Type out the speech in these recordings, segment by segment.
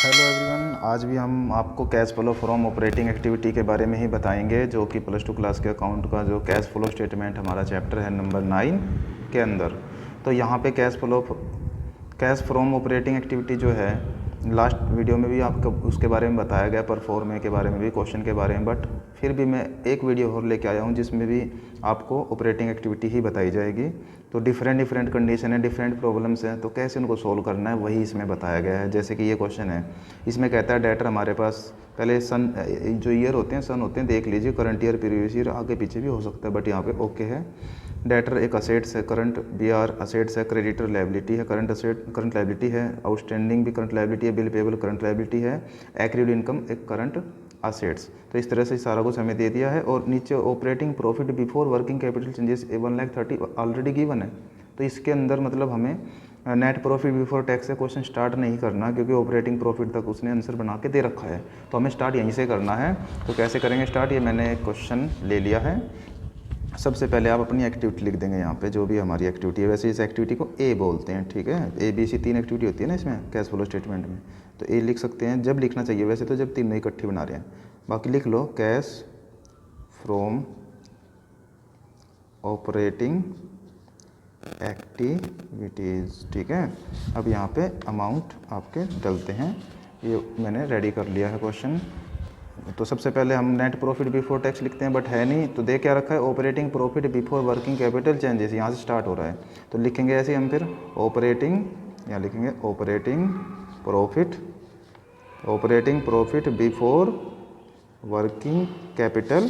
Hello everyone, आज भी हम आपको cash flow from operating activity के बारे में ही बताएंगे, जो कि +2 क्लास के अकाउंट का जो कैश फ्लो स्टेटमेंट हमारा चैप्टर है नंबर 9 के अंदर। तो यहाँ पे कैश फ्रॉम ऑपरेटिंग एक्टिविटी जो है, लास्ट वीडियो में भी आपको उसके बारे में बताया गया, परफॉर्मे के बारे में भी, क्वेश्चन के बारे में, बट फिर भी मैं एक वीडियो और लेके आया हूँ जिसमें भी आपको ऑपरेटिंग एक्टिविटी ही बताई जाएगी। तो डिफरेंट कंडीशन है, डिफरेंट प्रॉब्लम्स हैं, तो कैसे उनको सोल्व करना है वही इसमें बताया गया है। जैसे कि ये क्वेश्चन है, इसमें कहता है डेटर हमारे पास पहले सन जो ईयर होते हैं, सन होते हैं, देख लीजिए, करंट ईयर, प्रीवियस ईयर, आगे पीछे भी हो सकता है, बट यहाँ पे ओके है। डेटर एक असेट्स है, करंट BR असेट्स है, क्रेडिटर लायबिलिटी है, करंट लायबिलिटी है, आउटस्टैंडिंग भी करंट लायबिलिटी है, बिल पेबल करंट लायबिलिटी है, एक्रीड इनकम एक करंट असेट्स। तो इस तरह से सारा कुछ हमें दे दिया है। और नीचे operating profit before working capital changes 1,30,000 already given है। तो इसके अंदर मतलब हमें नेट प्रॉफिट बिफोर टैक्स से क्वेश्चन स्टार्ट नहीं करना, क्योंकि ऑपरेटिंग प्रॉफिट तक उसने आंसर बना के दे रखा है, तो हमें स्टार्ट यहीं से करना है। तो कैसे करेंगे स्टार्ट, ये मैंने क्वेश्चन ले लिया है। सबसे पहले आप अपनी एक्टिविटी लिख देंगे यहाँ पे, जो भी हमारी एक्टिविटी है। वैसे इस एक्टिविटी को ए बोलते हैं, ठीक है। ABC 3 एक्टिविटी होती है ना इसमें कैश फ्लो स्टेटमेंट में, तो ए लिख सकते हैं जब लिखना चाहिए, वैसे तो जब तीनों इकट्ठी बना रहे हैं। बाकी लिख लो कैश फ्रॉम ऑपरेटिंग एक्टिविटीज़, ठीक है। अब यहाँ पे अमाउंट आपके डलते हैं, ये मैंने रेडी कर लिया है क्वेश्चन। तो सबसे पहले हम नेट प्रॉफिट बिफोर टैक्स लिखते हैं, बट है नहीं, तो दे क्या रखा है, operating profit before working capital changes, यहाँ से स्टार्ट हो रहा है, तो लिखेंगे ऐसे हम फिर ऑपरेटिंग, यहाँ लिखेंगे operating profit before working capital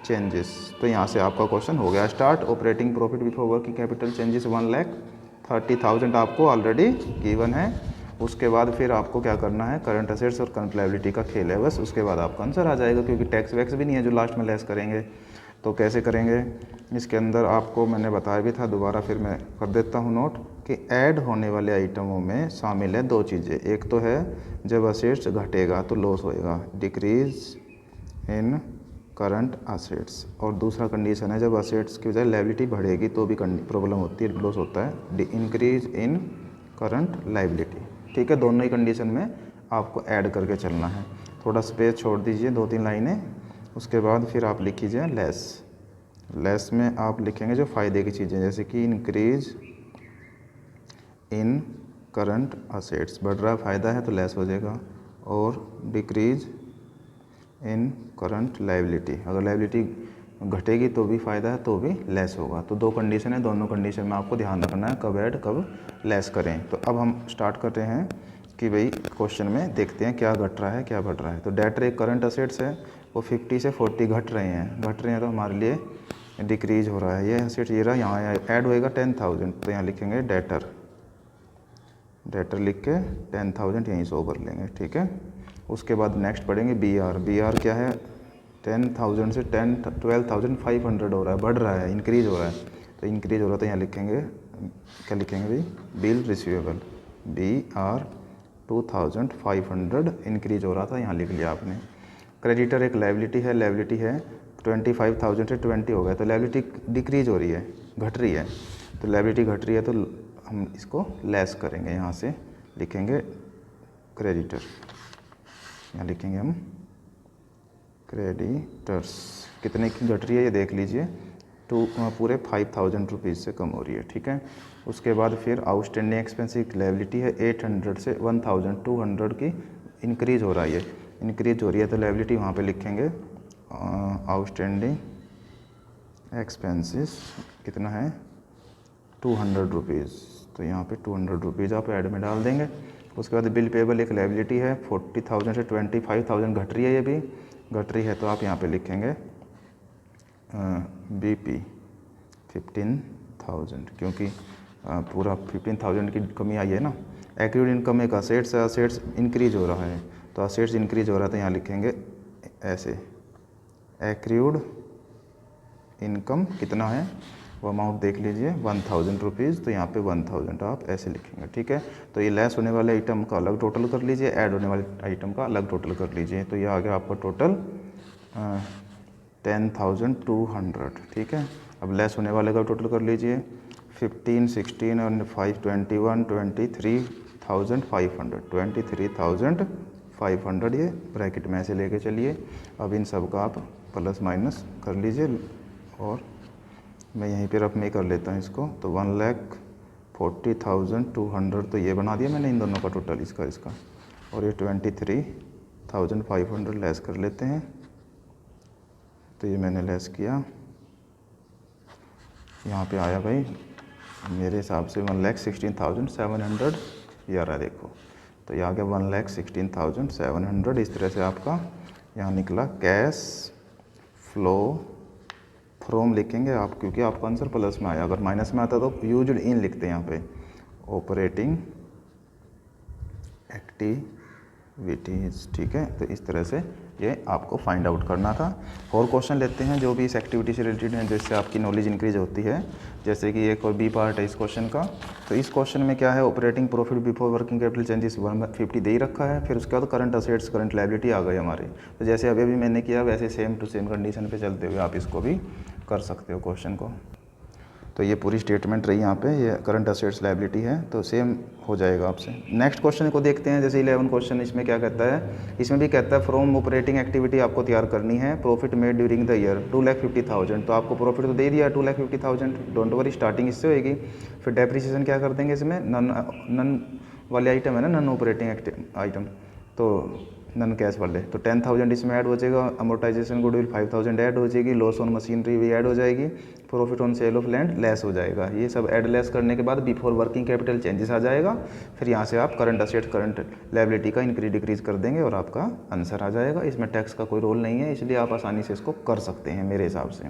changes. तो यहाँ से आपका क्वेश्चन हो गया start. Operating profit before working capital changes 1,30,000 आपको ऑलरेडी गिवन है। उसके बाद फिर आपको क्या करना है, करंट असेट्स और करंट लायबिलिटी का खेल है बस, उसके बाद आपका आंसर आ जाएगा, क्योंकि टैक्स वैक्स भी नहीं है जो लास्ट में लेस करेंगे। तो कैसे करेंगे, इसके अंदर आपको मैंने बताया भी था, दोबारा फिर मैं कर देता हूँ नोट, कि ऐड होने वाले आइटमों में शामिल है दो चीज़ें। एक तो है जब असेट्स घटेगा तो लॉस होएगा, डिक्रीज इन करंट असेट्स, और दूसरा कंडीशन है जब असेट्स की बजाय लायबिलिटी बढ़ेगी तो भी प्रॉब्लम होती है, लॉस होता है, इंक्रीज इन करंट लायबिलिटी, ठीक है। दोनों ही कंडीशन में आपको ऐड करके चलना है। थोड़ा स्पेस छोड़ दीजिए, 2-3 लाइनें, उसके बाद फिर आप लिख कीजिए लेस में आप लिखेंगे जो फ़ायदे की चीज़ें, जैसे कि इंक्रीज इन करंट असेट्स, बढ़ रहा फ़ायदा है तो लेस हो जाएगा, और डिक्रीज इन करंट लायबिलिटी, अगर लायबिलिटी घटेगी तो भी फ़ायदा है तो भी लेस होगा। तो दो कंडीशन है, दोनों कंडीशन में आपको ध्यान रखना है कब ऐड कब लेस करें। तो अब हम स्टार्ट कर रहे हैं कि भाई क्वेश्चन में देखते हैं क्या घट रहा है क्या बढ़ रहा है। तो डेटर एक करंट असेट्स है, वो 50 से 40 घट रहे हैं, तो हमारे लिए डिक्रीज हो रहा है। ये असेट्स ये रहा, यहाँ ऐड होएगा 10,000, तो यहाँ लिखेंगे डेटर लिख के 10,000 यहीं शो कर लेंगे, ठीक है। उसके बाद नेक्स्ट पढ़ेंगे BR क्या है, 10,000 से 12,500 हो रहा है, बढ़ रहा है, इंक्रीज हो रहा है, तो इंक्रीज हो रहा है, तो यहाँ लिखेंगे क्या लिखेंगे भाई, बिल रिसीवेबल, BR 2,500 इंक्रीज हो रहा था, यहाँ लिख लिया आपने। क्रेडिटर एक लायबिलिटी है 25,000 से 20 हो गया, तो लायबिलिटी डिक्रीज हो रही है, घट रही है, तो लायबिलिटी घट रही है, तो हम इसको लेस करेंगे, यहाँ से लिखेंगे क्रेडिटर, यहाँ लिखेंगे हम क्रेडिटर्स। कितने की घट रही है ये देख लीजिए, पूरे 5,000 रुपीज़ से कम हो रही है, ठीक है। उसके बाद फिर आउटस्टैंडिंग एक्सपेंस की लायबिलिटी है 800 से 1,200 की इंक्रीज़ हो रही है, तो लायबिलिटी वहाँ पे लिखेंगे आउटस्टैंडिंग एक्सपेंसेस कितना है 200 रुपीज़, तो यहाँ पे 200 रुपीज़ आप ऐड में डाल देंगे। उसके बाद बिल पेबल एक लायबिलिटी है 40,000 से 25,000 घट रही है, ये भी घट रही है, तो आप यहाँ पे लिखेंगे BP 15,000, क्योंकि पूरा 15,000 की कमी आई है ना। एक्रीड इनकम एक असेट्स है, असेट्स इंक्रीज हो रहा है, तो असेट्स इंक्रीज हो रहा है, तो यहाँ लिखेंगे ऐसे एक्रीड इनकम कितना है, वो अमाउंट देख लीजिए 1,000 रुपीज़, तो यहाँ पे 1,000 आप ऐसे लिखेंगे, ठीक है। तो ये लेस होने वाले आइटम का अलग टोटल कर लीजिए, ऐड होने वाले आइटम का अलग टोटल कर लीजिए, तो ये आ गया आपका टोटल 10,200, ठीक है। अब लेस होने वाले का टोटल कर लीजिए, 15, 16 और 5, 21, 23, 23,500 ये ब्रैकेट में ऐसे लेके चलिए। अब इन सब का आप प्लस माइनस कर लीजिए और मैं यहीं पे रफ में कर लेता हूँ इसको। तो 1,40,200 तो ये बना दिया मैंने इन दोनों का टोटल इसका और ये 23,500 लेस कर लेते हैं। तो ये मैंने लेस किया, यहाँ पे आया भाई मेरे हिसाब से 1,16,700 ये आ रहा है देखो। तो ये आ गया 1,16,700। इस तरह से आपका यहाँ निकला कैश फ्लो फ्रॉम लिखेंगे आप, क्योंकि आपका आंसर प्लस में आया। अगर माइनस में आता तो यूज्ड इन लिखते हैं यहाँ पे, ऑपरेटिंग एक्टिविटीज़। ठीक है, तो इस तरह से ये आपको फाइंड आउट करना था। और क्वेश्चन लेते हैं जो भी इस एक्टिविटी से रिलेटेड हैं, जिससे आपकी नॉलेज इंक्रीज होती है। जैसे कि एक और बी पार्ट है इस क्वेश्चन का। तो इस क्वेश्चन में क्या है, operating profit before working capital changes 150 दे ही रखा है। फिर उसके बाद करंट असेट्स करंट लायबिलिटी आ गई हमारे। तो जैसे अभी भी मैंने किया वैसे सेम टू सेम कंडीशन पे चलते हुए आप इसको भी कर सकते हो क्वेश्चन को। तो ये पूरी स्टेटमेंट रही यहाँ पे, ये करंट असेट्स लायबिलिटी है, तो सेम हो जाएगा आपसे। नेक्स्ट क्वेश्चन को देखते हैं। जैसे 11 क्वेश्चन इसमें क्या कहता है, इसमें भी कहता है फ्रॉम ऑपरेटिंग एक्टिविटी आपको तैयार करनी है। Profit made during the year 2,50,000। तो आपको प्रॉफिट तो दे दिया 2,50,000, डोंट वरी, स्टार्टिंग इससे होएगी। फिर डेप्रिसिएशन क्या कर देंगे इसमें, नन वाले आइटम है ना, नन ऑपरेटिंग आइटम, तो नन कैश वाले, तो 10,000 इसमें ऐड हो जाएगा। अमोर्टाइजेशन गुडविल 5,000 ऐड हो जाएगी। लॉस ऑन मशीनरी भी ऐड हो जाएगी। Profit on sale of land less हो जाएगा। ये सब ऐड लेस करने के बाद बिफोर वर्किंग कैपिटल चेंजेस आ जाएगा। फिर यहाँ से आप करंट असेट करंट लायबिलिटी का इंक्रीज डिक्रीज कर देंगे और आपका आंसर आ जाएगा। इसमें टैक्स का कोई रोल नहीं है, इसलिए आप आसानी से इसको कर सकते हैं मेरे हिसाब से।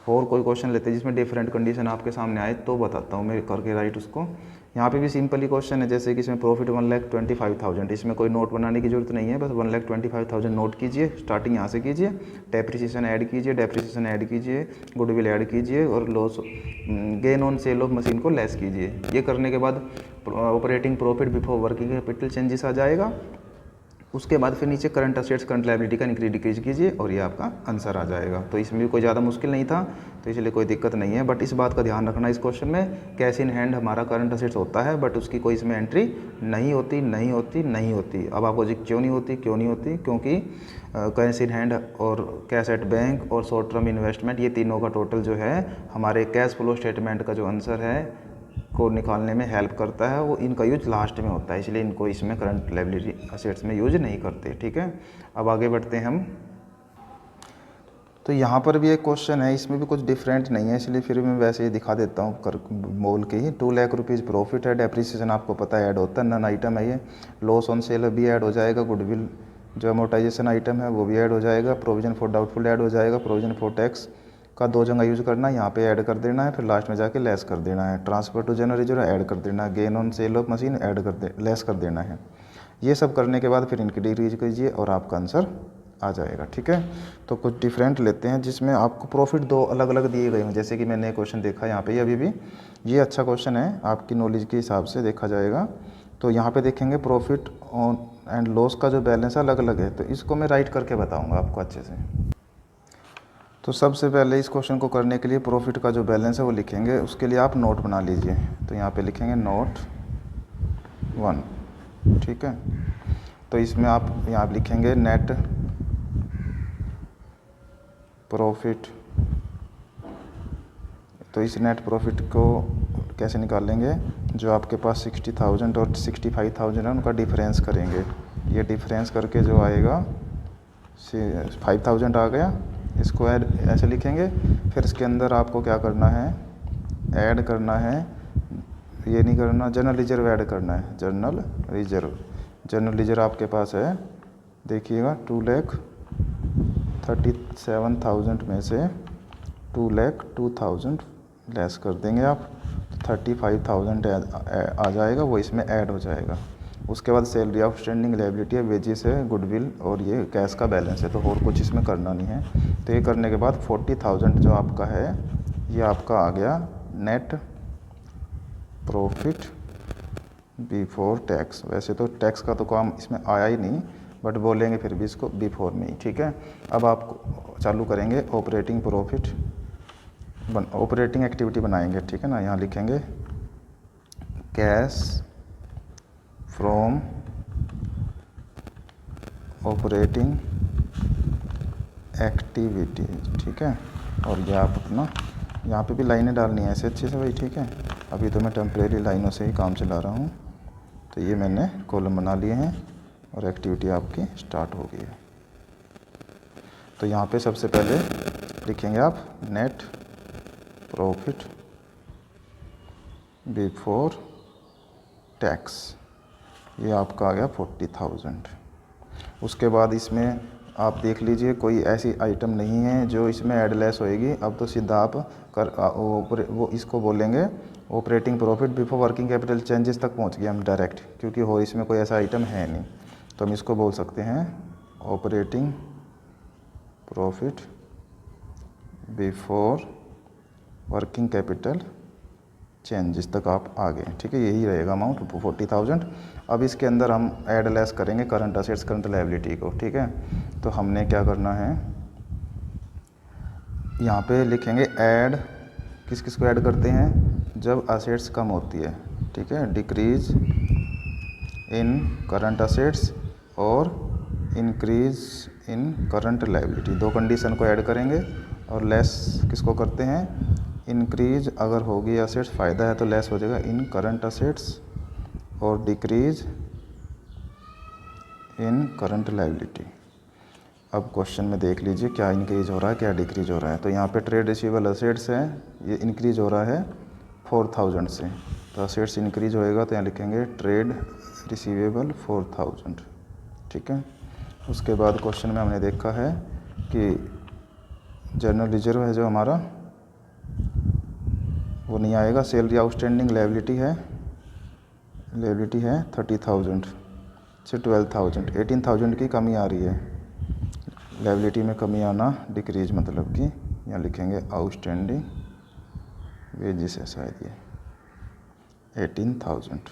और कोई क्वेश्चन लेते हैं जिसमें डिफरेंट कंडीशन आपके सामने आए तो बताता हूँ मैं करके राइट उसको। यहाँ पे भी सिंपल ही क्वेश्चन है, जैसे कि इसमें प्रॉफिट 1,25,000, इसमें कोई नोट बनाने की जरूरत नहीं है, बस 1,25,000 नोट कीजिए। स्टार्टिंग यहाँ से कीजिए, डेप्रिसिएशन ऐड कीजिए, डेप्रिसिएशन ऐड कीजिए, गुडविल ऐड कीजिए और loss gain on sale of machine को लेस कीजिए। ये करने के बाद operating profit before working capital changes आ जाएगा। उसके बाद फिर नीचे करंट असेट्स करंट लायबिलिटी का इंक्रीज डिक्रीज कीजिए और ये आपका आंसर आ जाएगा। तो इसमें भी कोई ज़्यादा मुश्किल नहीं था, तो इसलिए कोई दिक्कत नहीं है। बट इस बात का ध्यान रखना इस क्वेश्चन में, कैश इन हैंड हमारा करंट असेट्स होता है, बट उसकी कोई इसमें एंट्री नहीं होती। अब आपको क्यों नहीं होती, क्योंकि कैश इन हैंड और कैश एट बैंक और शॉर्ट टर्म इन्वेस्टमेंट, ये तीनों का टोटल जो है हमारे कैश फ्लो स्टेटमेंट का जो आंसर है को निकालने में हेल्प करता है, वो इनका यूज लास्ट में होता है, इसलिए इनको इसमें करंट लायबिलिटी असेट्स में यूज नहीं करते। ठीक है, अब आगे बढ़ते हैं हम। तो यहाँ पर भी एक क्वेश्चन है, इसमें भी कुछ डिफरेंट नहीं है, इसलिए फिर मैं वैसे ही दिखा देता हूँ कर बोल के ही। 2 लाख रुपीज़ प्रॉफिट है, डेप्रिसिएशन आपको पता है ऐड होता है, नन आइटम है ये। लॉस ऑन सेल भी ऐड हो जाएगा, गुडविल जो अमोर्टाइजेशन आइटम है वो भी ऐड हो जाएगा, प्रोविजन फॉर डाउटफुल ऐड हो जाएगा, प्रोविजन फॉर टैक्स का 2 जगह यूज़ करना है, यहाँ पे ऐड कर देना है, फिर लास्ट में जाके लेस कर देना है। Transfer to general reserve add कर देना है, gain on sale of machine add less कर देना है। ये सब करने के बाद फिर इनकी डिक्रीज कीजिए और आपका आंसर आ जाएगा। ठीक है, तो कुछ डिफरेंट लेते हैं जिसमें आपको प्रॉफिट 2 अलग अलग दिए गए हैं। जैसे कि मैंने क्वेश्चन देखा यहाँ पे अभी भी, ये अच्छा क्वेश्चन है, आपकी नॉलेज के हिसाब से देखा जाएगा। तो यहाँ पे देखेंगे प्रॉफिट ऑन एंड लॉस का जो बैलेंस अलग अलग है, तो इसको मैं राइट करके बताऊँगा आपको अच्छे से। तो सबसे पहले इस क्वेश्चन को करने के लिए प्रॉफिट का जो बैलेंस है वो लिखेंगे, उसके लिए आप नोट बना लीजिए। तो यहाँ पे लिखेंगे नोट 1। ठीक है, तो इसमें आप यहाँ लिखेंगे नेट प्रॉफिट। तो इस नेट प्रॉफिट को कैसे निकालेंगे, जो आपके पास 60,000 और 65,000 है उनका डिफरेंस करेंगे। ये डिफरेंस करके जो आएगा 5,000 आ गया, इसको ऐड ऐसे लिखेंगे। फिर इसके अंदर आपको क्या करना है, ऐड करना है, ये नहीं करना, जनरल रिजर्व ऐड करना है। जनरल रिजर्व आपके पास है, देखिएगा 2,37,000 में से 2,02,000 लेस कर देंगे आप, 35,000 आ जाएगा, वो इसमें ऐड हो जाएगा। उसके बाद सैलरी आउटस्टैंडिंग लायबिलिटी है, वेजेस है, गुडविल और ये कैश का बैलेंस है, तो और कुछ इसमें करना नहीं है। तो ये करने के बाद 40,000 जो आपका है ये आपका आ गया नेट प्रॉफिट बिफोर टैक्स। वैसे तो टैक्स का तो काम इसमें आया ही नहीं, बट बोलेंगे फिर भी इसको बिफोर में ही। ठीक है, अब आप चालू करेंगे ऑपरेटिंग प्रॉफिट, ऑपरेटिंग एक्टिविटी बनाएंगे। ठीक है ना, यहाँ लिखेंगे कैश फ्रॉम ऑपरेटिंग एक्टिविटी, ठीक है। और ये आप अपना यहाँ पे भी लाइनें डालनी है ऐसे अच्छे से भाई, ठीक है। अभी तो मैं टेम्परेरी लाइनों से ही काम चला रहा हूँ। तो ये मैंने कॉलम बना लिए हैं और एक्टिविटी आपकी स्टार्ट हो गई है। तो यहाँ पे सबसे पहले लिखेंगे आप नेट प्रॉफिट बिफोर टैक्स, ये आपका आ गया 40,000। उसके बाद इसमें आप देख लीजिए कोई ऐसी आइटम नहीं है जो इसमें ऐड लेस होएगी। अब तो सीधा आप वो इसको बोलेंगे operating profit before working capital changes तक पहुंच गए हम डायरेक्ट, क्योंकि हो इसमें कोई ऐसा आइटम है नहीं। तो हम इसको बोल सकते हैं operating profit before working capital changes तक आप आ गए, ठीक है। यही रहेगा अमाउंट 40,000। अब इसके अंदर हम ऐड लेस करेंगे करंट असेट्स करंट लायबिलिटी को, ठीक है। तो हमने क्या करना है, यहाँ पे लिखेंगे ऐड, किस किस को ऐड करते हैं जब असेट्स कम होती है, ठीक है। डिक्रीज इन करंट असेट्स और इंक्रीज इन करंट लायबिलिटी, दो कंडीशन को ऐड करेंगे। और लेस किसको करते हैं, इंक्रीज अगर होगी असेट्स फ़ायदा है तो लेस हो जाएगा इन करंट असेट्स, और डिक्रीज इन करंट लायबिलिटी। अब क्वेश्चन में देख लीजिए क्या इंक्रीज हो रहा है क्या डिक्रीज हो रहा है। तो यहाँ पे ट्रेड रिसीवेबल असेट्स है, ये इंक्रीज हो रहा है 4,000 से, तो असेट्स इंक्रीज होएगा तो यहाँ लिखेंगे ट्रेड रिसीवेबल 4,000, ठीक है। उसके बाद क्वेश्चन में हमने देखा है कि जनरल रिजर्व है जो हमारा वो नहीं आएगा, सैलरी आउटस्टैंडिंग लायबिलिटी है 30,000 से 12,000, 18,000 की कमी आ रही है। लायबिलिटी में कमी आना डिक्रीज मतलब कि यहाँ लिखेंगे आउटस्टैंडिंग वेजेस है शायद ये 18,000।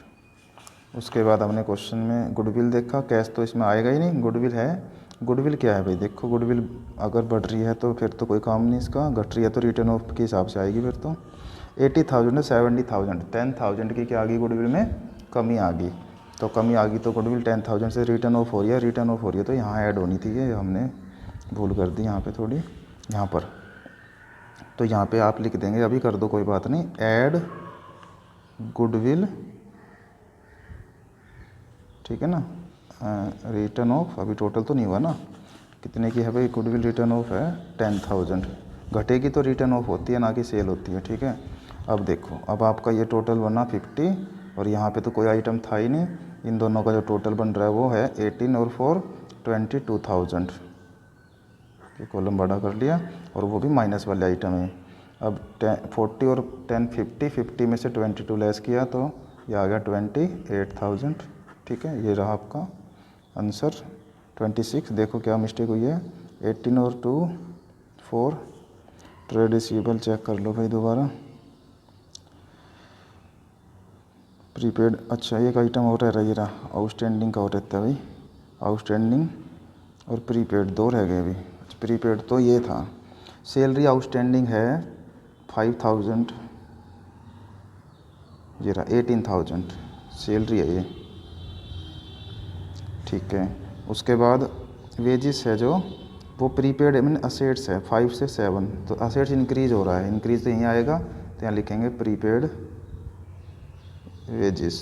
उसके बाद हमने क्वेश्चन में गुडविल देखा, कैश तो इसमें आएगा ही नहीं, गुडविल है। गुडविल क्या है भाई, देखो गुडविल अगर बढ़ रही है तो फिर तो कोई काम नहीं इसका, घट रही है तो रिटर्न ऑफ के हिसाब से आएगी। फिर तो 80,000 से 70,000, 10,000 की क्या आ गई गुडविल में कमी आ गई। तो कमी आ गई तो गुडविल 10,000 से रिटर्न ऑफ हो रही है, तो यहाँ ऐड होनी थी, ये हमने भूल कर दी यहाँ पे थोड़ी, यहाँ पर। तो यहाँ पे आप लिख देंगे, अभी कर दो कोई बात नहीं, ऐड गुडविल, ठीक है ना। रिटर्न ऑफ अभी टोटल तो नहीं हुआ ना, कितने की है भाई गुडविल, रिटर्न ऑफ है 10,000, घटेगी तो रिटर्न ऑफ होती है ना कि सेल होती है, ठीक है। अब देखो, अब आपका ये टोटल बना 50 और यहाँ पे तो कोई आइटम था ही नहीं, इन दोनों का जो टोटल बन रहा है वो है 18 और 4 22,000। ये कॉलम बड़ा कर लिया और वो भी माइनस वाले आइटम है। अब 40 और 10 50 में से 22 लेस किया तो ये आ गया 28,000, ठीक है। ये रहा आपका आंसर 26। देखो क्या मिस्टेक हुई है, 18 और 2 4, ट्रेड रिसीवेबल चेक कर लो भाई दोबारा, प्रीपेड, अच्छा एक आइटम और रह रही रहा, आउटस्टैंडिंग का और रहता है भाई, आउटस्टैंडिंग और प्रीपेड दो रह गए अभी। प्रीपेड तो ये था, सैलरी आउटस्टैंडिंग है 5,000, ये रहा 18,000 सैलरी है ये, ठीक है। उसके बाद वेजिस है जो वो प्रीपेड मीन असेट्स है 5 से 7, तो असेट्स इंक्रीज हो रहा है, इंक्रीज तो यहीं आएगा, तो यहाँ लिखेंगे प्रीपेड वेजिस।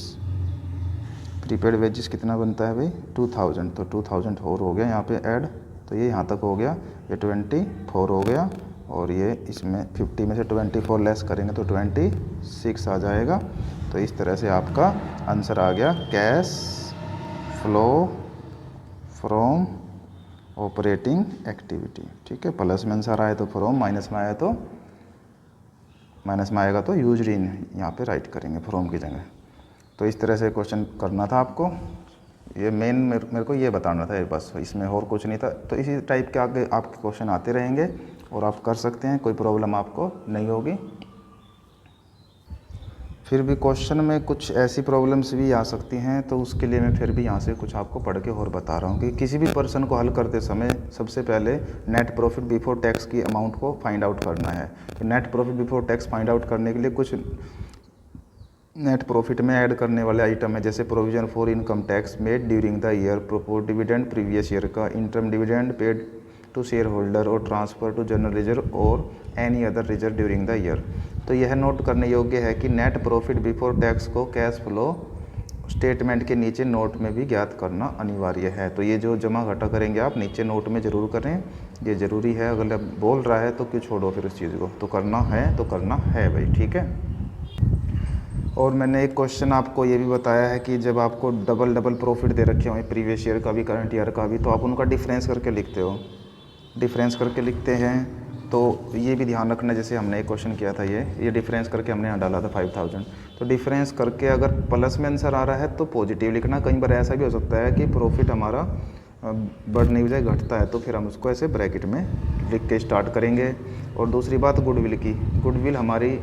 प्रीपेड वेजिस कितना बनता है भाई 2,000, तो 2,000 और हो गया यहाँ पे ऐड, तो ये यहाँ तक हो गया, ये 24 हो गया, और ये इसमें 50 में से 24 लेस करेंगे तो 26 आ जाएगा। तो इस तरह से आपका आंसर आ गया cash flow from operating activity, ठीक है। प्लस में आंसर आए तो फ्रॉम, माइनस में आया तो माइनस में आएगा तो यूज्ड इन यहाँ पे राइट करेंगे फ्रॉम की जगह। तो इस तरह से क्वेश्चन करना था आपको, ये मेन मेरे को ये बताना था बस, इसमें और कुछ नहीं था। तो इसी टाइप के आगे आपके क्वेश्चन आते रहेंगे और आप कर सकते हैं, कोई प्रॉब्लम आपको नहीं होगी। फिर भी क्वेश्चन में कुछ ऐसी प्रॉब्लम्स भी आ सकती हैं, तो उसके लिए मैं फिर भी यहाँ से कुछ आपको पढ़ के और बता रहा हूँ कि किसी भी पर्सन को हल करते समय सबसे पहले नेट प्रॉफिट बिफोर टैक्स की अमाउंट को फाइंड आउट करना है। तो net profit before tax find out करने के लिए कुछ नेट प्रॉफिट में ऐड करने वाले आइटम है जैसे provision for income tax made during the year, proposed dividend previous year का, interim dividend paid to shareholder और ट्रांसफ़र टू जनरल रिजर्व और any other reserve during the year. तो यह नोट करने योग्य है कि नेट प्रॉफिट बिफोर टैक्स को कैश फ्लो स्टेटमेंट के नीचे नोट में भी ज्ञात करना अनिवार्य है। तो ये जो जमा घटा करेंगे आप नीचे नोट में ज़रूर करें, ये ज़रूरी है। अगर अब बोल रहा है तो क्यों छोड़ो फिर उस चीज़ को, तो करना है तो करना है भाई, ठीक है। और मैंने एक क्वेश्चन आपको ये भी बताया है कि जब आपको डबल प्रॉफिट दे रखे हों प्रीवियस ईयर का भी करंट ईयर का भी, तो आप उनका डिफरेंस करके लिखते हो, डिफरेंस करके लिखते हैं। तो ये भी ध्यान रखना, जैसे हमने एक क्वेश्चन किया था ये डिफरेंस करके हमने यहाँ डाला था 5000, तो डिफरेंस करके अगर प्लस में आंसर आ रहा है तो पॉजिटिव लिखना। कई बार ऐसा भी हो सकता है कि प्रॉफिट हमारा बढ़ने की बजाय घटता है, तो फिर हम उसको ऐसे ब्रैकेट में लिख के स्टार्ट करेंगे। और दूसरी बात गुडविल की, गुडविल हमारी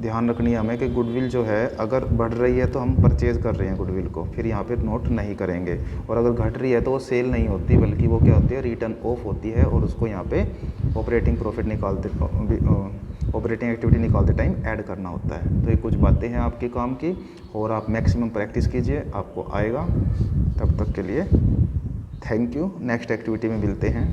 ध्यान रखनी है हमें कि गुडविल जो है अगर बढ़ रही है तो हम परचेज़ कर रहे हैं गुडविल को, फिर यहाँ पे नोट नहीं करेंगे। और अगर घट रही है तो वो सेल नहीं होती, बल्कि वो क्या होती है, रिटर्न ऑफ होती है, और उसको यहाँ पे ऑपरेटिंग प्रॉफिट निकालते ऑपरेटिंग एक्टिविटी निकालते टाइम ऐड करना होता है। तो ये कुछ बातें हैं आपके काम की, और आप मैक्सिमम प्रैक्टिस कीजिए, आपको आएगा। तब तक के लिए थैंक यू। नेक्स्ट एक्टिविटी में मिलते हैं।